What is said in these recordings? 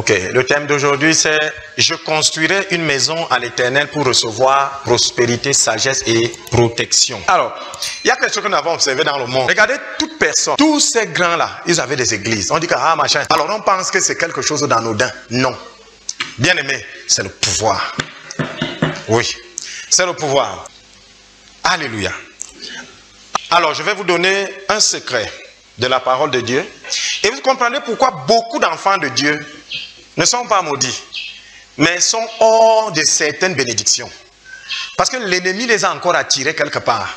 Ok, le thème d'aujourd'hui c'est « Je construirai une maison à l'Éternel pour recevoir prospérité, sagesse et protection ». Alors, il y a quelque chose que nous avons observé dans le monde. Regardez toute personne, tous ces grands-là, ils avaient des églises. On dit que, ah machin, alors on pense que c'est quelque chose d'anodin. Non. Bien aimé, c'est le pouvoir. Oui, c'est le pouvoir. Alléluia. Alors, je vais vous donner un secret de la parole de Dieu. Et vous comprenez pourquoi beaucoup d'enfants de Dieu ne sont pas maudits, mais sont hors de certaines bénédictions. Parce que l'ennemi les a encore attirés quelque part.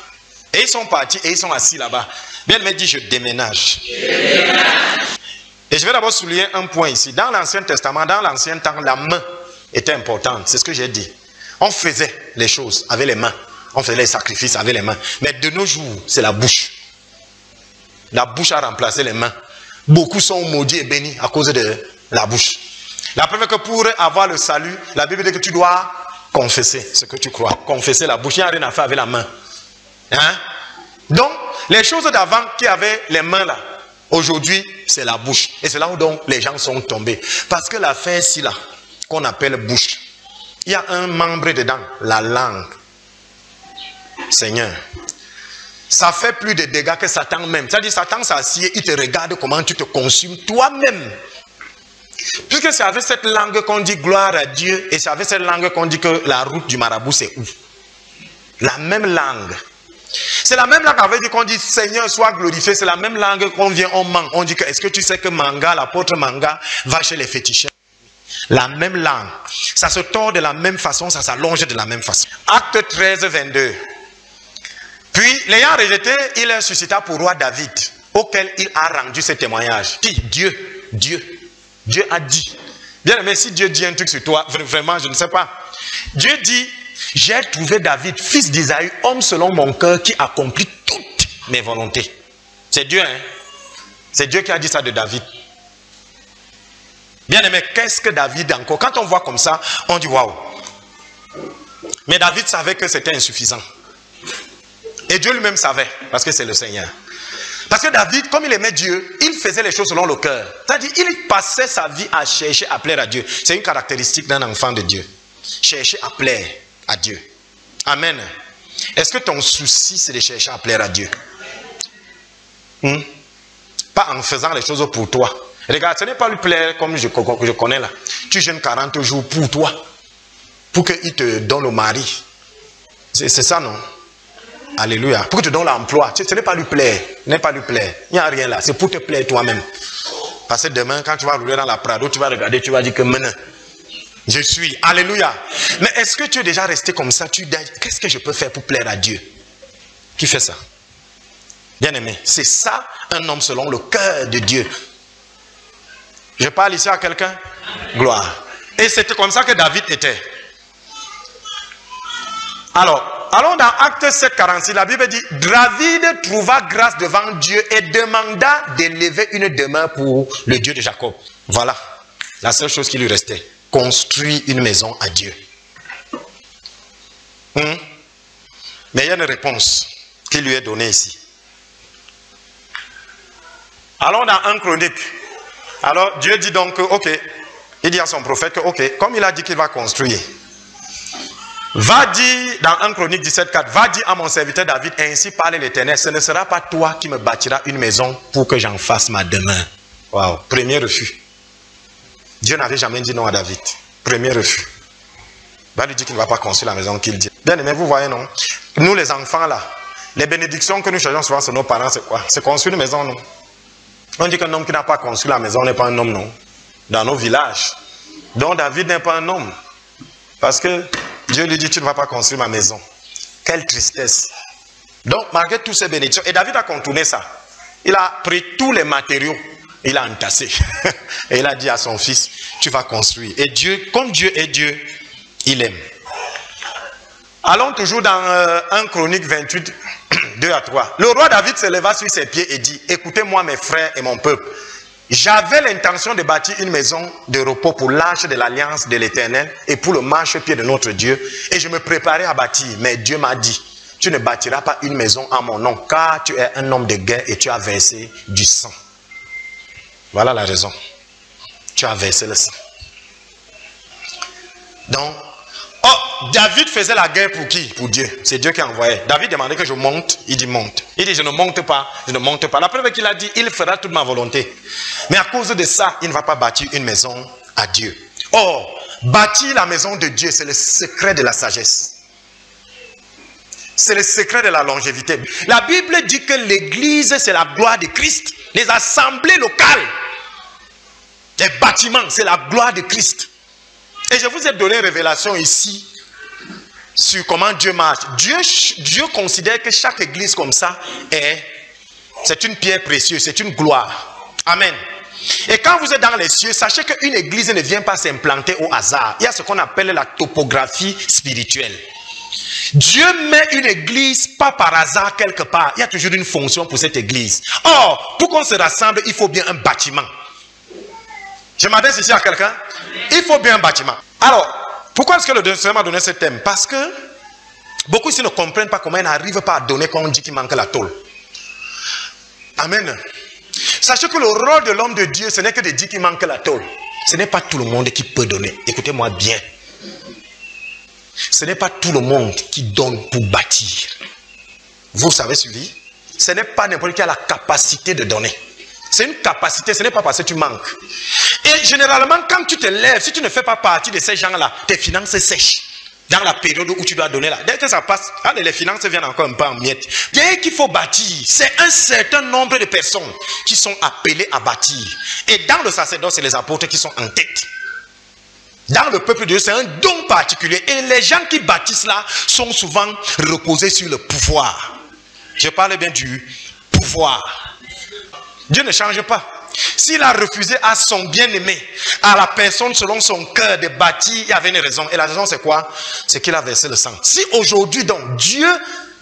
Et ils sont partis et ils sont assis là-bas. Bien, il m'a dit, je déménage. Et je vais d'abord souligner un point ici. Dans l'Ancien Testament, dans l'Ancien temps, la main était importante. C'est ce que j'ai dit. On faisait les choses avec les mains. On faisait les sacrifices avec les mains. Mais de nos jours, c'est la bouche. La bouche a remplacé les mains. Beaucoup sont maudits et bénis à cause de la bouche. La preuve est que pour avoir le salut, la Bible dit que tu dois confesser ce que tu crois. Confesser la bouche, il n'y a rien à faire avec la main. Hein? Donc, les choses d'avant qui avaient les mains là, aujourd'hui, c'est la bouche. Et c'est là où donc les gens sont tombés. Parce que l'affaire ici là, qu'on appelle bouche, il y a un membre dedans, la langue. Seigneur. Ça fait plus de dégâts que Satan même. C'est-à-dire Satan s'assied, il te regarde comment tu te consumes toi-même. Puisque c'est avec cette langue qu'on dit gloire à Dieu et c'est avec cette langue qu'on dit que la route du marabout c'est où? La même langue. C'est la même langue avec qu'on dit Seigneur soit glorifié. C'est la même langue qu'on vient, on ment. On dit que est-ce que tu sais que Manga, l'apôtre Manga, va chez les fétichistes? La même langue. Ça se tord de la même façon, ça s'allonge de la même façon. Acte 13, 22. Puis, l'ayant rejeté, il suscita pour roi David, auquel il a rendu ce témoignage. Qui? Dieu a dit. Bien aimé, si Dieu dit un truc sur toi, vraiment, je ne sais pas. Dieu dit, j'ai trouvé David, fils d'Isaïe, homme selon mon cœur, qui accomplit toutes mes volontés. C'est Dieu, hein? C'est Dieu qui a dit ça de David. Bien aimé, qu'est-ce que David encore? Quand on voit comme ça, on dit waouh. Mais David savait que c'était insuffisant. Et Dieu lui-même savait, parce que c'est le Seigneur. Parce que David, comme il aimait Dieu, il faisait les choses selon le cœur. C'est-à-dire, il passait sa vie à chercher à plaire à Dieu. C'est une caractéristique d'un enfant de Dieu. Chercher à plaire à Dieu. Amen. Est-ce que ton souci, c'est de chercher à plaire à Dieu? Pas en faisant les choses pour toi. Regarde, ce n'est pas lui plaire comme je connais là. Tu jeûnes 40 jours pour toi. Pour qu'il te donne le mari. C'est ça, non? Alléluia. Pour que tu donnes l'emploi. Ce n'est pas lui plaire. Il n'y a rien là. C'est pour te plaire toi-même. Parce que demain, quand tu vas rouler dans la Prado, tu vas regarder, tu vas dire que maintenant, je suis. Alléluia. Mais est-ce que tu es déjà resté comme ça? Tu dis, qu'est-ce que je peux faire pour plaire à Dieu? Qui fait ça? Bien aimé. C'est ça, un homme selon le cœur de Dieu. Je parle ici à quelqu'un? Gloire. Et c'était comme ça que David était. Alors, allons dans Acte 7, 46, la Bible dit, David trouva grâce devant Dieu et demanda d'élever une demeure pour le Dieu de Jacob. Voilà, la seule chose qui lui restait, construire une maison à Dieu. Mais il y a une réponse qui lui est donnée ici. Allons dans 1 Chronique. Alors, Dieu dit donc, ok, il dit à son prophète que, ok, comme il a dit qu'il va construire, va dire, dans 1 Chronique 17, 4, va dire à mon serviteur David, ainsi parle l'Éternel, ce ne sera pas toi qui me bâtiras une maison pour que j'en fasse ma demeure. Waouh, premier refus. Dieu n'avait jamais dit non à David. Premier refus. Va lui dire qu'il ne va pas construire la maison qu'il dit. Bien aimé, vous voyez, non? Nous les enfants là, les bénédictions que nous cherchons souvent sur nos parents, c'est quoi? C'est construire une maison, non? On dit qu'un homme qui n'a pas construit la maison n'est pas un homme, non? Dans nos villages. Donc David n'est pas un homme. Parce que Dieu lui dit, tu ne vas pas construire ma maison. Quelle tristesse. Donc, malgré toutes ces bénédictions, et David a contourné ça. Il a pris tous les matériaux, il a entassé. Et il a dit à son fils, tu vas construire. Et Dieu, comme Dieu est Dieu, il aime. Allons toujours dans 1 Chronique 28, 2 à 3. Le roi David se leva sur ses pieds et dit, écoutez-moi mes frères et mon peuple. J'avais l'intention de bâtir une maison de repos pour l'arche de l'alliance de l'Éternel et pour le marchepied de notre Dieu. Et je me préparais à bâtir. Mais Dieu m'a dit, tu ne bâtiras pas une maison à mon nom, car tu es un homme de guerre et tu as versé du sang. Voilà la raison. Tu as versé le sang. Donc, oh, David faisait la guerre pour qui? Pour Dieu. C'est Dieu qui envoyait. David demandait que je monte. Il dit monte. Il dit je ne monte pas. Je ne monte pas. La preuve qu'il a dit, il fera toute ma volonté. Mais à cause de ça, il ne va pas bâtir une maison à Dieu. Or, bâtir la maison de Dieu, c'est le secret de la sagesse. C'est le secret de la longévité. La Bible dit que l'église, c'est la gloire de Christ. Les assemblées locales, les bâtiments, c'est la gloire de Christ. Et je vous ai donné une révélation ici sur comment Dieu marche. Dieu considère que chaque église comme ça c'est une pierre précieuse, c'est une gloire. Amen. Et quand vous êtes dans les cieux, sachez qu'une église ne vient pas s'implanter au hasard. Il y a ce qu'on appelle la topographie spirituelle. Dieu met une église pas par hasard quelque part. Il y a toujours une fonction pour cette église. Or, pour qu'on se rassemble, il faut bien un bâtiment. Je m'adresse ici à quelqu'un. Il faut bien un bâtiment. Alors, pourquoi est-ce que le Seigneur m'a donné ce thème? Parce que beaucoup ici ne comprennent pas comment ils n'arrivent pas à donner quand on dit qu'il manque la tôle. Amen. Sachez que le rôle de l'homme de Dieu, ce n'est que de dire qu'il manque la tôle. Ce n'est pas tout le monde qui peut donner. Écoutez-moi bien. Ce n'est pas tout le monde qui donne pour bâtir. Vous savez suivi? Ce n'est pas n'importe qui a la capacité de donner. C'est une capacité, ce n'est pas parce que tu manques. Et généralement, quand tu te lèves, si tu ne fais pas partie de ces gens-là, tes finances sèchent. Dans la période où tu dois donner là. Dès que ça passe, les finances viennent encore un peu en miettes. Bien qu'il faut bâtir, c'est un certain nombre de personnes qui sont appelées à bâtir. Et dans le sacerdoce, c'est les apôtres qui sont en tête. Dans le peuple de Dieu, c'est un don particulier. Et les gens qui bâtissent là sont souvent reposés sur le pouvoir. Je parle bien du pouvoir. Dieu ne change pas. S'il a refusé à son bien-aimé, à la personne selon son cœur de bâtir, il y avait une raison. Et la raison c'est quoi? C'est qu'il a versé le sang. Si aujourd'hui donc Dieu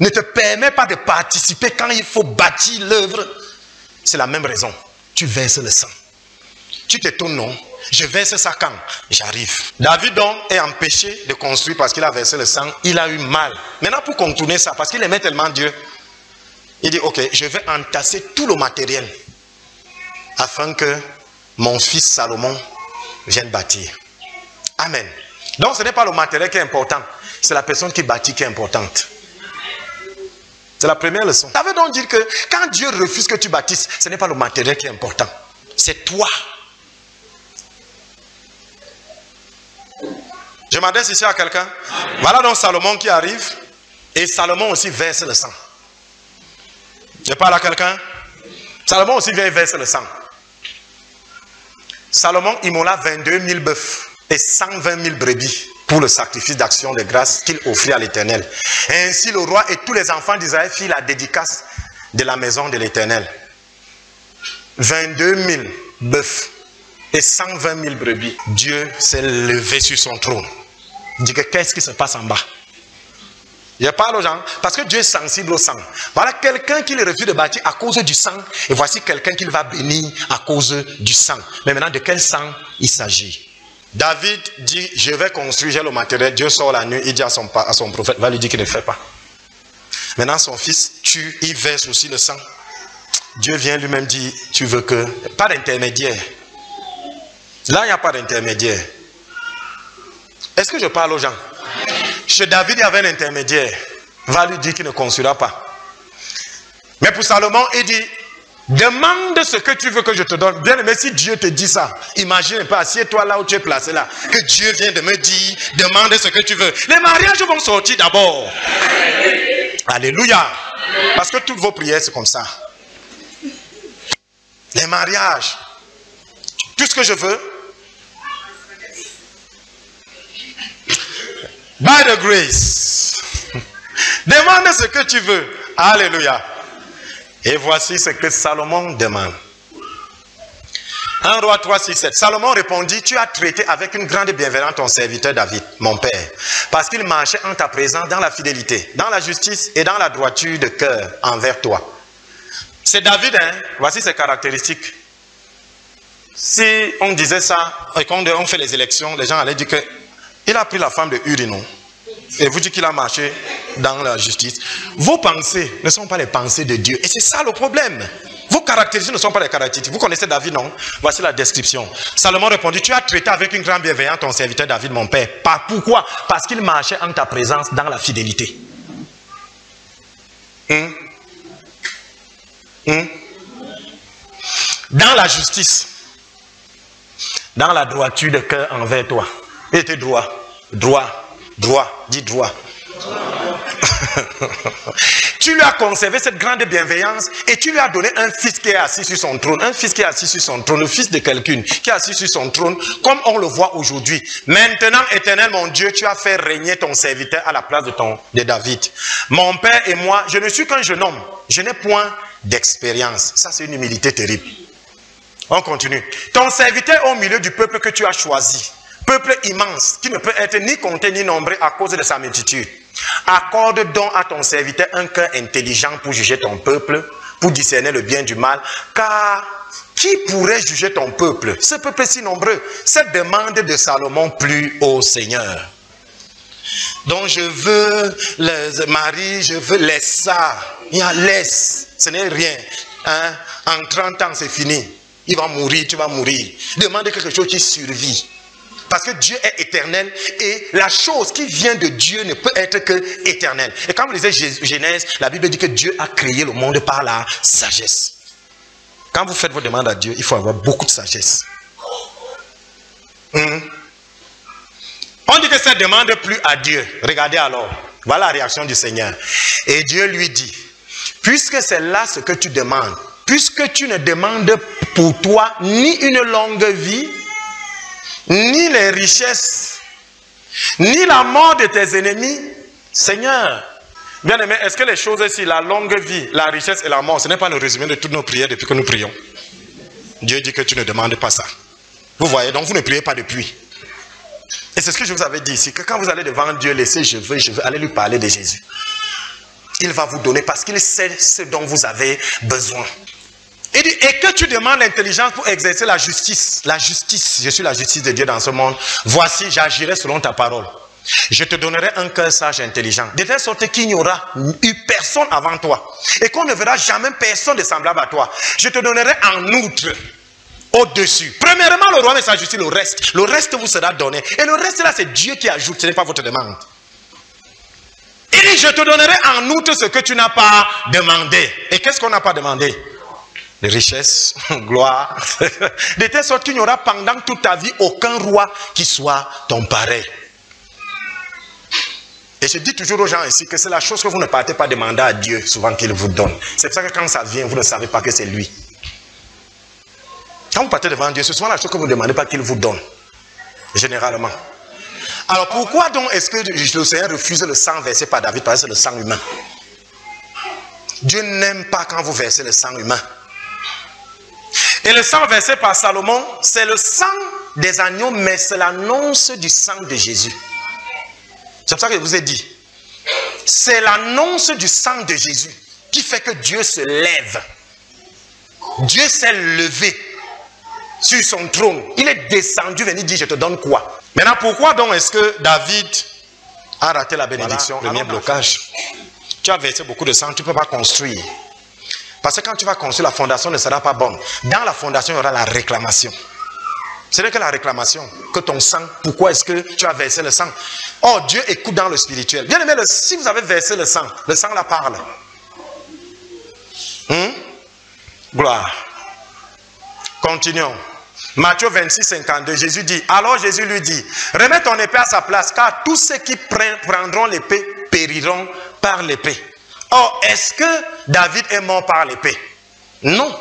ne te permet pas de participer quand il faut bâtir l'œuvre, c'est la même raison. Tu verses le sang. Tu t'étonnes, non? Je verse ça quand j'arrive. David donc est empêché de construire parce qu'il a versé le sang. Il a eu mal. Maintenant pour contourner ça, parce qu'il aimait tellement Dieu, il dit ok, je vais entasser tout le matériel afin que mon fils Salomon vienne bâtir. Amen. Donc ce n'est pas le matériel qui est important, c'est la personne qui bâtit qui est importante. C'est la première leçon. Ça veut donc dire que quand Dieu refuse que tu bâtisses, ce n'est pas le matériel qui est important, c'est toi. Je m'adresse ici à quelqu'un. Voilà donc Salomon qui arrive. Et Salomon aussi verse le sang. Je parle à quelqu'un. Salomon aussi vient verser le sang. Salomon immola 22 000 bœufs et 120 000 brebis pour le sacrifice d'action de grâce qu'il offrit à l'Éternel. Ainsi le roi et tous les enfants d'Israël firent la dédicace de la maison de l'Éternel. 22 000 bœufs et 120 000 brebis. Dieu s'est levé sur son trône. Il dit que qu'est-ce qui se passe en bas? Je parle aux gens parce que Dieu est sensible au sang. Voilà quelqu'un qui le refuse de bâtir à cause du sang. Et voici quelqu'un qu'il va bénir à cause du sang. Mais maintenant, de quel sang il s'agit? David dit, je vais construire, j'ai le matériel. Dieu sort la nuit, il dit à son prophète, va lui dire qu'il ne fait pas. Maintenant, son fils tue, il verse aussi le sang. Dieu vient lui-même dire, tu veux que... Pas d'intermédiaire. Là, il n'y a pas d'intermédiaire. Est-ce que je parle aux gens? Chez David, il y avait un intermédiaire. Va lui dire qu'il ne construira pas. Mais pour Salomon, il dit, demande ce que tu veux que je te donne. Bien, mais si Dieu te dit ça, imagine pas, assieds-toi là où tu es placé là, que Dieu vient de me dire, demande ce que tu veux. Les mariages vont sortir d'abord. Alléluia. Parce que toutes vos prières, c'est comme ça. Les mariages. Tout ce que je veux. By the grace. Demande ce que tu veux. Alléluia. Et voici ce que Salomon demande. 1 Roi 3, 6, 7. Salomon répondit, tu as traité avec une grande bienveillance ton serviteur David, mon père, parce qu'il marchait en ta présence dans la fidélité, dans la justice et dans la droiture de cœur envers toi. C'est David, hein? Voici ses caractéristiques. Si on disait ça, et quand on fait les élections, les gens allaient dire que il a pris la femme de Uri, non? Et vous dites qu'il a marché dans la justice. Vos pensées ne sont pas les pensées de Dieu. Et c'est ça le problème. Vos caractéristiques ne sont pas des caractéristiques. Vous connaissez David, non? Voici la description. Salomon répondit, tu as traité avec une grande bienveillance ton serviteur David, mon père. Pourquoi? Parce qu'il marchait en ta présence dans la fidélité. Dans la justice. Dans la droiture de cœur envers toi. Il était droit. Dis droit. Tu lui as conservé cette grande bienveillance et tu lui as donné un fils qui est assis sur son trône. Un fils qui est assis sur son trône, le fils de quelqu'un qui est assis sur son trône, comme on le voit aujourd'hui. Maintenant, Éternel, mon Dieu, tu as fait régner ton serviteur à la place de David. Mon père et moi, je ne suis qu'un jeune homme. Je n'ai point d'expérience. Ça, c'est une humilité terrible. On continue. Ton serviteur au milieu du peuple que tu as choisi. Peuple immense qui ne peut être ni compté ni nombré à cause de sa multitude. Accorde donc à ton serviteur un cœur intelligent pour juger ton peuple, pour discerner le bien du mal, car qui pourrait juger ton peuple? Ce peuple si nombreux. Cette demande de Salomon plut au Seigneur. Donc je veux les maris, je veux les ça. Il y a laisse, ce n'est rien. Hein? En 30 ans c'est fini. Il va mourir, tu vas mourir. Demande quelque chose qui survit. Parce que Dieu est éternel et la chose qui vient de Dieu ne peut être que éternelle. Et quand vous lisez Genèse, la Bible dit que Dieu a créé le monde par la sagesse. Quand vous faites vos demandes à Dieu, il faut avoir beaucoup de sagesse. On dit que cette demande plut à Dieu. Regardez alors. Voilà la réaction du Seigneur. Et Dieu lui dit, puisque c'est là ce que tu demandes, puisque tu ne demandes pour toi ni une longue vie, ni les richesses, ni la mort de tes ennemis, Seigneur. Bien aimé, est-ce que les choses ici, la longue vie, la richesse et la mort, ce n'est pas le résumé de toutes nos prières depuis que nous prions? Dieu dit que tu ne demandes pas ça. Vous voyez, donc vous ne priez pas depuis. Et c'est ce que je vous avais dit ici, que quand vous allez devant Dieu, laissez je veux, allez lui parler de Jésus. Il va vous donner parce qu'il sait ce dont vous avez besoin. Il dit, et que tu demandes l'intelligence pour exercer la justice. La justice, je suis la justice de Dieu dans ce monde. Voici, j'agirai selon ta parole. Je te donnerai un cœur sage et intelligent. De telle sorte qu'il n'y aura eu personne avant toi. Et qu'on ne verra jamais personne de semblable à toi. Je te donnerai en outre, au-dessus. Premièrement, le roi et sa justice, le reste vous sera donné. Et le reste là, c'est Dieu qui ajoute, ce n'est pas votre demande. Il dit, je te donnerai en outre ce que tu n'as pas demandé. Et qu'est-ce qu'on n'a pas demandé? Les richesses, gloire. De telle sorte qu'il n'y aura pendant toute ta vie aucun roi qui soit ton pareil. Et je dis toujours aux gens ici que c'est la chose que vous ne partez pas demander à Dieu souvent qu'il vous donne. C'est pour ça que quand ça vient, vous ne savez pas que c'est lui. Quand vous partez devant Dieu, c'est souvent la chose que vous ne demandez pas qu'il vous donne. Généralement. Alors pourquoi donc est-ce que le Seigneur refuse le sang versé par David? Parce que c'est le sang humain. Dieu n'aime pas quand vous versez le sang humain. Et le sang versé par Salomon, c'est le sang des agneaux, mais c'est l'annonce du sang de Jésus. C'est pour ça que je vous ai dit. C'est l'annonce du sang de Jésus qui fait que Dieu se lève. Dieu s'est levé sur son trône. Il est descendu venir dire, je te donne quoi? Maintenant, pourquoi donc est-ce que David a raté la bénédiction? Voilà, premier blocage. Tu as versé beaucoup de sang, tu ne peux pas construire. Parce que quand tu vas construire, la fondation ne sera pas bonne. Dans la fondation, il y aura la réclamation. Ce n'est que la réclamation, que ton sang, pourquoi est-ce que tu as versé le sang? Oh, Dieu écoute dans le spirituel. Bien aimé, si vous avez versé le sang la parle. Gloire. Continuons. Matthieu 26, 52, Jésus dit, alors Jésus lui dit, remets ton épée à sa place, car tous ceux qui prendront l'épée périront par l'épée. Or, est-ce que David est mort par l'épée? Non.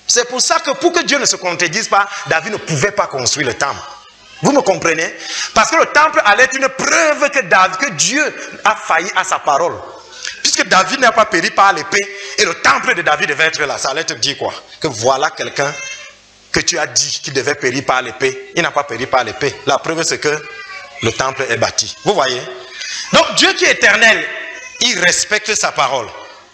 C'est pour ça que pour que Dieu ne se contredise pas, David ne pouvait pas construire le temple. Vous me comprenez? Parce que le temple allait être une preuve que Dieu a failli à sa parole. Puisque David n'a pas péri par l'épée, et le temple de David devait être là. Ça allait te dire quoi? Que voilà quelqu'un que tu as dit qu'il devait périr par l'épée. Il n'a pas péri par l'épée. La preuve c'est que le temple est bâti. Vous voyez? Donc Dieu qui est éternel, il respecte sa parole.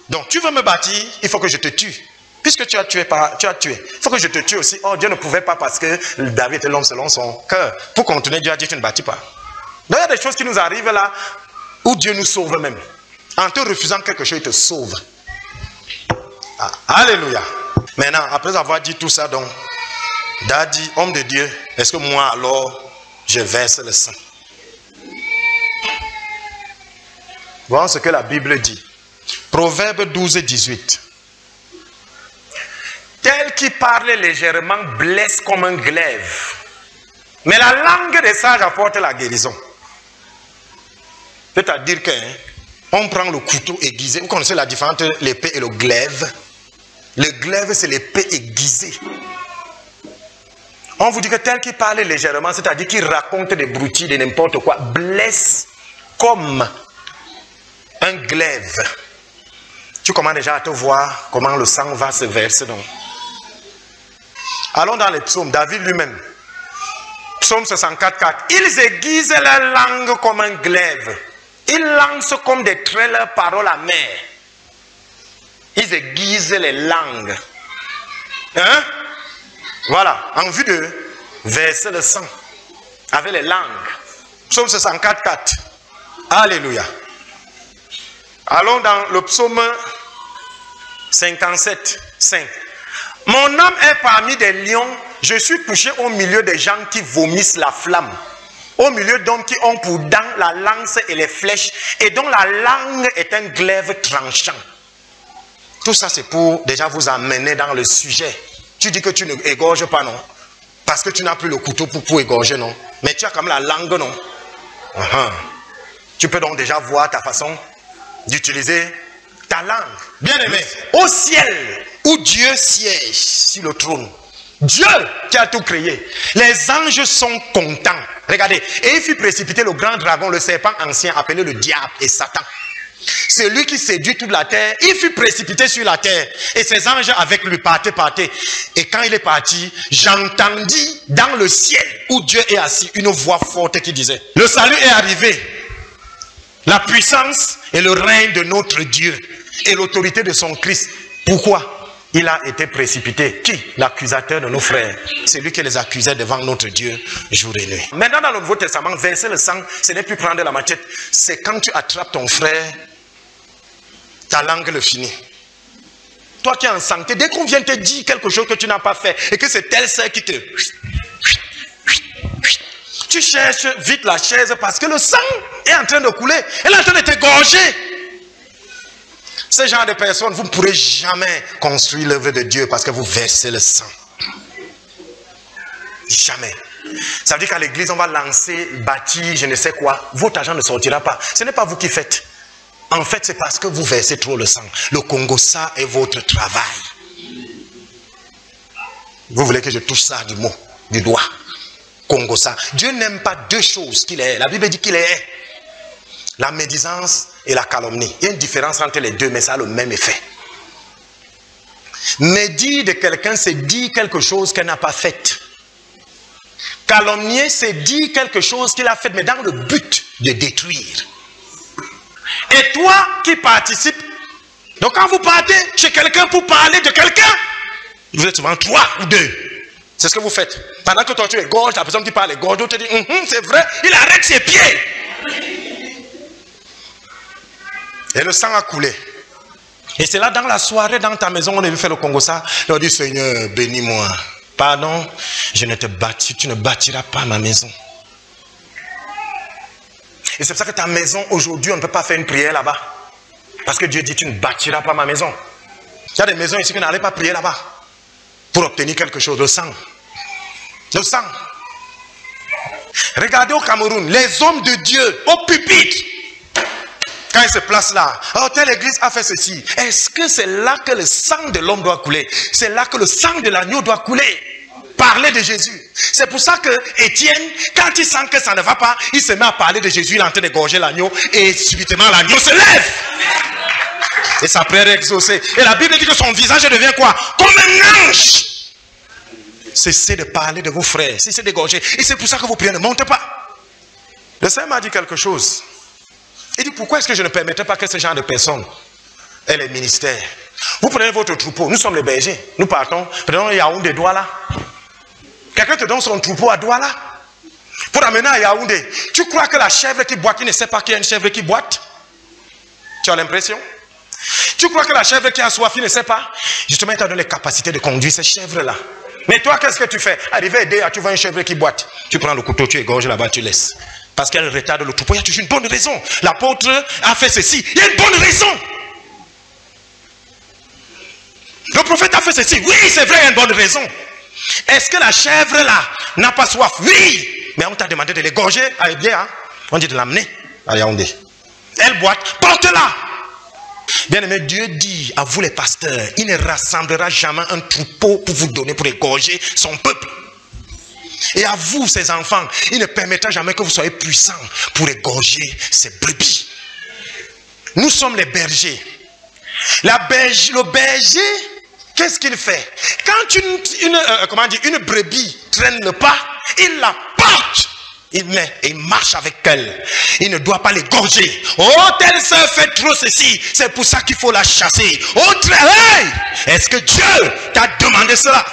Donc tu veux me bâtir, il faut que je te tue. Puisque tu as tué, il faut que je te tue aussi. Oh, Dieu ne pouvait pas parce que David était l'homme selon son cœur. Pour continuer, Dieu a dit tu ne bâtis pas. Donc il y a des choses qui nous arrivent là où Dieu nous sauve même. En te refusant quelque chose, il te sauve. Ah, alléluia. Maintenant, après avoir dit tout ça, donc, Dad dit, homme de Dieu, est-ce que moi alors, je verse le sang? Voyons ce que la Bible dit. Proverbe 12 et 18. Tel qui parle légèrement blesse comme un glaive, mais la langue des sages apporte la guérison. C'est-à-dire que on prend le couteau aiguisé. Vous connaissez la différence entre l'épée et le glaive? Le glaive, c'est l'épée aiguisée. On vous dit que tel qui parle légèrement, c'est-à-dire qui raconte des broutilles, de n'importe quoi, blesse comme un glaive. Tu commences déjà à te voir comment le sang va se verser. Donc. Allons dans les psaumes, David lui-même. Psaume 64, 4. Ils aiguisent la langue comme un glaive. Ils lancent comme des traits leurs paroles amères. Ils aiguisent les langues. Hein? Voilà, en vue de verser le sang avec les langues. Psaume 64, 4. Alléluia. Allons dans le psaume 57, 5. Mon âme est parmi des lions. Je suis touché au milieu des gens qui vomissent la flamme. Au milieu d'hommes qui ont pour dents la lance et les flèches et dont la langue est un glaive tranchant. Tout ça, c'est pour déjà vous amener dans le sujet. Tu dis que tu ne égorges pas, non? Parce que tu n'as plus le couteau pour égorger, non? Mais tu as quand même la langue, non? Tu peux donc déjà voir ta façon d'utiliser ta langue. Bien aimé, au ciel où Dieu siège sur le trône, Dieu qui a tout créé, les anges sont contents. Regardez, et il fit précipiter le grand dragon, le serpent ancien appelé le diable et Satan. C'est lui qui séduit toute la terre. Il fut précipité sur la terre et ses anges avec lui partaient. Et quand il est parti, j'entendis dans le ciel où Dieu est assis une voix forte qui disait: le salut est arrivé, la puissance et le règne de notre Dieu et l'autorité de son Christ. Pourquoi? Il a été précipité. Qui? L'accusateur de nos frères. C'est lui qui les accusait devant notre Dieu jour et nuit. Maintenant dans le Nouveau Testament, verser le sang, ce n'est plus prendre la machette. C'est quand tu attrapes ton frère, ta langue le finit. Toi qui es en santé, dès qu'on vient te dire quelque chose que tu n'as pas fait et que c'est telle sœur qui te... Tu cherches vite la chaise parce que le sang est en train de couler. Elle est en train de t'égorger. Ce genre de personnes, vous ne pourrez jamais construire l'œuvre de Dieu parce que vous versez le sang. Jamais. Ça veut dire qu'à l'église, on va lancer, bâtir, je ne sais quoi. Votre argent ne sortira pas. Ce n'est pas vous qui faites. En fait, c'est parce que vous versez trop le sang. Le Congo, ça est votre travail. Vous voulez que je touche ça du mot, du doigt. Congo, ça. Dieu n'aime pas deux choses qu'il est. La Bible dit qu'il est. La médisance et la calomnie. Il y a une différence entre les deux, mais ça a le même effet. Médire de quelqu'un, c'est dire quelque chose qu'elle n'a pas fait. Calomnier, c'est dire quelque chose qu'il a fait, mais dans le but de détruire. Et toi qui participes, donc quand vous partez chez quelqu'un pour parler de quelqu'un, vous êtes souvent 3 ou 2. C'est ce que vous faites. Pendant que toi tu égorges, la personne qui parle égorge, d'autres te dit, c'est vrai, il arrête ses pieds. Et le sang a coulé. Et c'est là dans la soirée, dans ta maison, on a vu faire le Congo ça. On dit, Seigneur, bénis-moi. Pardon, je ne te bâtis, tu ne bâtiras pas ma maison. Et c'est pour ça que ta maison, aujourd'hui, on ne peut pas faire une prière là-bas. Parce que Dieu dit, tu ne bâtiras pas ma maison. Il y a des maisons ici qui n'allaient pas prier là-bas. Pour obtenir quelque chose, le sang. Le sang. Regardez au Cameroun, les hommes de Dieu, au pupitre. Quand ils se placent là, oh, telle église a fait ceci. Est-ce que c'est là que le sang de l'homme doit couler? C'est là que le sang de l'agneau doit couler. Parler de Jésus. C'est pour ça que Étienne, quand il sent que ça ne va pas, il se met à parler de Jésus, il est en train d'égorger l'agneau et subitement l'agneau se lève. Et sa prière est exaucée. Et la Bible dit que son visage devient quoi? Comme un ange. Cessez de parler de vos frères, cessez d'égorger. Et c'est pour ça que vos prières ne montent pas. Le Seigneur m'a dit quelque chose. Il dit, pourquoi est-ce que je ne permettrai pas que ce genre de personnes aient les ministères? Vous prenez votre troupeau, nous sommes les bergers, nous partons, prenons Yaoundé, Douala. Quelqu'un te donne son troupeau à Douala pour amener à Yaoundé. Tu crois que la chèvre qui boite, qui ne sait pas qu'il y a une chèvre qui boite? Tu as l'impression? Tu crois que la chèvre qui a soif, il ne sait pas? Justement, il t'a donné les capacités de conduire ces chèvres-là. Mais toi, qu'est-ce que tu fais? Arrivé à Déa, tu vois une chèvre qui boite. Tu prends le couteau, tu égorges là-bas, tu laisses. Parce qu'elle retarde le troupeau. Il y a toujours une bonne raison. L'apôtre a fait ceci. Il y a une bonne raison. Le prophète a fait ceci. Oui, c'est vrai, il y a une bonne raison. Est-ce que la chèvre là n'a pas soif? Oui. Mais on t'a demandé de l'égorger. Allez bien, hein? On dit de l'amener à Yaoundé. Elle boite, porte-la. Bien-aimé, Dieu dit à vous les pasteurs, il ne rassemblera jamais un troupeau pour vous donner pour égorger son peuple. Et à vous, ses enfants, il ne permettra jamais que vous soyez puissants pour égorger ses brebis. Nous sommes les bergers. Le berger, qu'est-ce qu'il fait? Quand une brebis traîne le pas, il la porte. Il met et il marche avec elle. Il ne doit pas l'égorger. Oh, telle sœur fait trop ceci. C'est pour ça qu'il faut la chasser. Oh, hey! Est-ce que Dieu t'a demandé cela?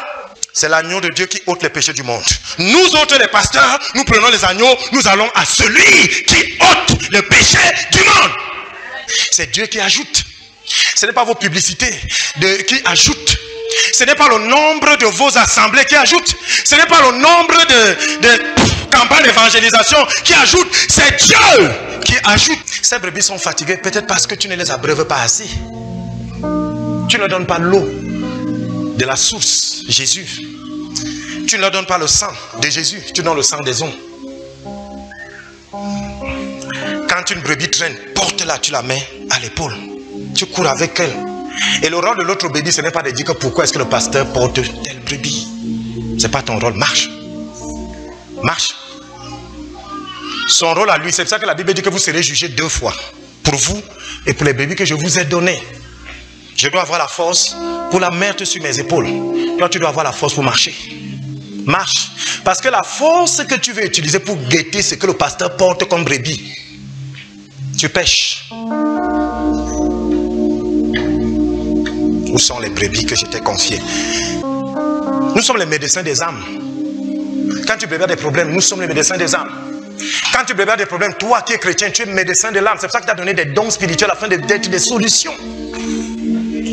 C'est l'agneau de Dieu qui ôte les péchés du monde. Nous autres les pasteurs, nous prenons les agneaux, nous allons à celui qui ôte le péché du monde. C'est Dieu qui ajoute. Ce n'est pas vos publicités qui ajoutent. Ce n'est pas le nombre de vos assemblées qui ajoute. Ce n'est pas le nombre de campagnes d'évangélisation qui ajoute. C'est Dieu qui ajoute. Ces brebis sont fatiguées peut-être parce que tu ne les abreuves pas assez. Tu ne leur donnes pas l'eau de la source, Jésus. Tu ne leur donnes pas le sang de Jésus. Tu donnes le sang des hommes. Quand une brebis traîne, porte-la, tu la mets à l'épaule. Tu cours avec elle. Et le rôle de l'autre brebis, ce n'est pas de dire que pourquoi est-ce que le pasteur porte telle brebis. Ce n'est pas ton rôle. Marche. Marche. Son rôle à lui, c'est pour ça que la Bible dit que vous serez jugés 2 fois. Pour vous et pour les brebis que je vous ai donnés. Je dois avoir la force pour la mettre sur mes épaules. Toi, tu dois avoir la force pour marcher. Marche. Parce que la force que tu veux utiliser pour guetter ce que le pasteur porte comme brebis, tu pêches. Où sont les brebis que je t'ai confiées? Nous sommes les médecins des âmes. Quand tu prépares des problèmes, nous sommes les médecins des âmes. Quand tu prépares des problèmes, toi qui es chrétien, tu es médecin de l'âme. C'est pour ça que tu as donné des dons spirituels afin d'être des solutions.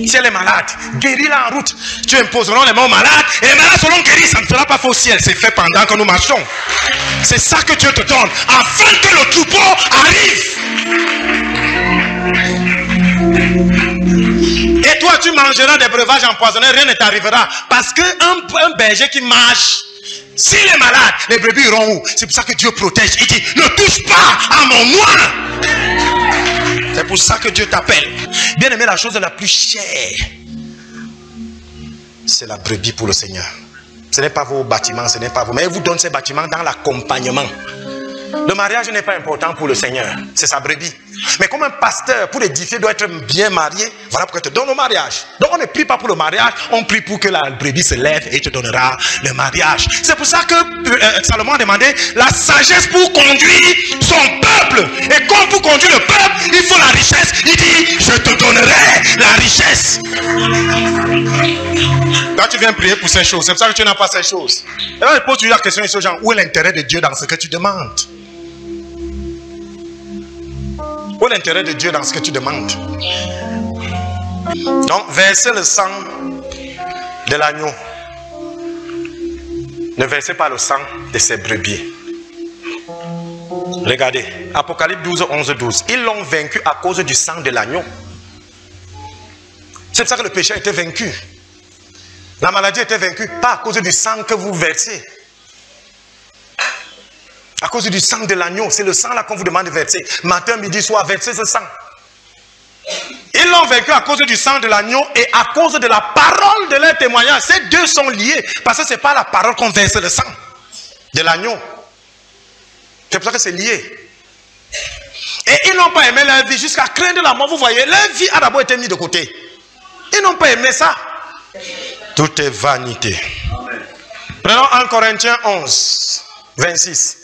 Si elle est malade, guéris-la en route. Tu imposerons les mains aux malades et les malades seront guéris. Ça ne sera pas faux ciel. C'est fait pendant que nous marchons. C'est ça que Dieu te donne afin que le troupeau arrive. Et toi, tu mangeras des breuvages empoisonnés, rien ne t'arrivera. Parce qu'un berger qui marche, s'il est malade, les brebis iront où? C'est pour ça que Dieu protège. Il dit, ne touche pas à mon moine. C'est pour ça que Dieu t'appelle. Bien aimé, la chose la plus chère, c'est la brebis pour le Seigneur. Ce n'est pas vos bâtiments, ce n'est pas vous. Mais il vous donne ces bâtiments dans l'accompagnement. Le mariage n'est pas important pour le Seigneur, c'est sa brebis. Mais comme un pasteur, pour édifier, doit être bien marié. Voilà pourquoi il te donne le mariage. Donc on ne prie pas pour le mariage, on prie pour que la brebis se lève et il te donnera le mariage. C'est pour ça que Salomon a demandé la sagesse pour conduire son peuple. Et comme pour conduire le peuple, il faut la richesse. Il dit, je te donnerai la richesse. Quand tu viens prier pour ces choses, c'est pour ça que tu n'as pas ces choses. Et là, je pose toujours la question ici aux gens, où est l'intérêt de Dieu dans ce que tu demandes? Où est l'intérêt de Dieu dans ce que tu demandes? Donc, verser le sang de l'agneau. Ne versez pas le sang de ces brebis. Regardez, Apocalypse 12, 11, 12. Ils l'ont vaincu à cause du sang de l'agneau. C'est pour ça que le péché a été vaincu. La maladie a été vaincue, pas à cause du sang que vous versez. À cause du sang de l'agneau, c'est le sang là qu'on vous demande de verser. Matin, midi, soir, versez ce sang. Ils l'ont vaincu à cause du sang de l'agneau et à cause de la parole de leur témoignage. Ces deux sont liés. Parce que ce n'est pas la parole qu'on verse le sang de l'agneau. C'est pour ça que c'est lié. Et ils n'ont pas aimé leur vie jusqu'à craindre la mort. Vous voyez, leur vie a d'abord été mise de côté. Ils n'ont pas aimé ça. Tout est vanité. Prenons 1 Corinthiens 11, 26.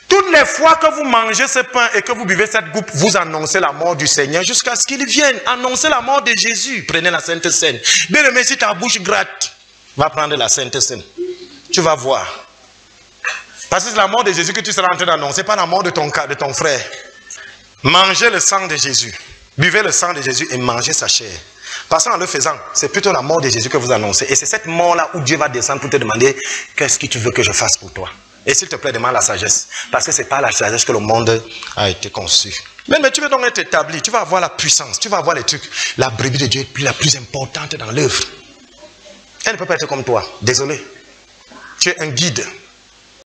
Toutes les fois que vous mangez ce pain et que vous buvez cette coupe, vous annoncez la mort du Seigneur jusqu'à ce qu'il vienne. Annoncez la mort de Jésus. Prenez la Sainte Seine. Bien aimé, si ta bouche gratte, va prendre la Sainte Seine. Tu vas voir. Parce que c'est la mort de Jésus que tu seras en train d'annoncer, pas la mort de ton frère. Mangez le sang de Jésus. Buvez le sang de Jésus et mangez sa chair. Parce qu'en le faisant, c'est plutôt la mort de Jésus que vous annoncez. Et c'est cette mort-là où Dieu va descendre pour te demander qu'est-ce que tu veux que je fasse pour toi. Et s'il te plaît, demande la sagesse. Parce que ce n'est pas la sagesse que le monde a été conçu. Mais tu veux donc être établi. Tu vas avoir la puissance. Tu vas avoir les trucs. La brebis de Dieu est la plus importante dans l'œuvre. Elle ne peut pas être comme toi. Désolé. Tu es un guide.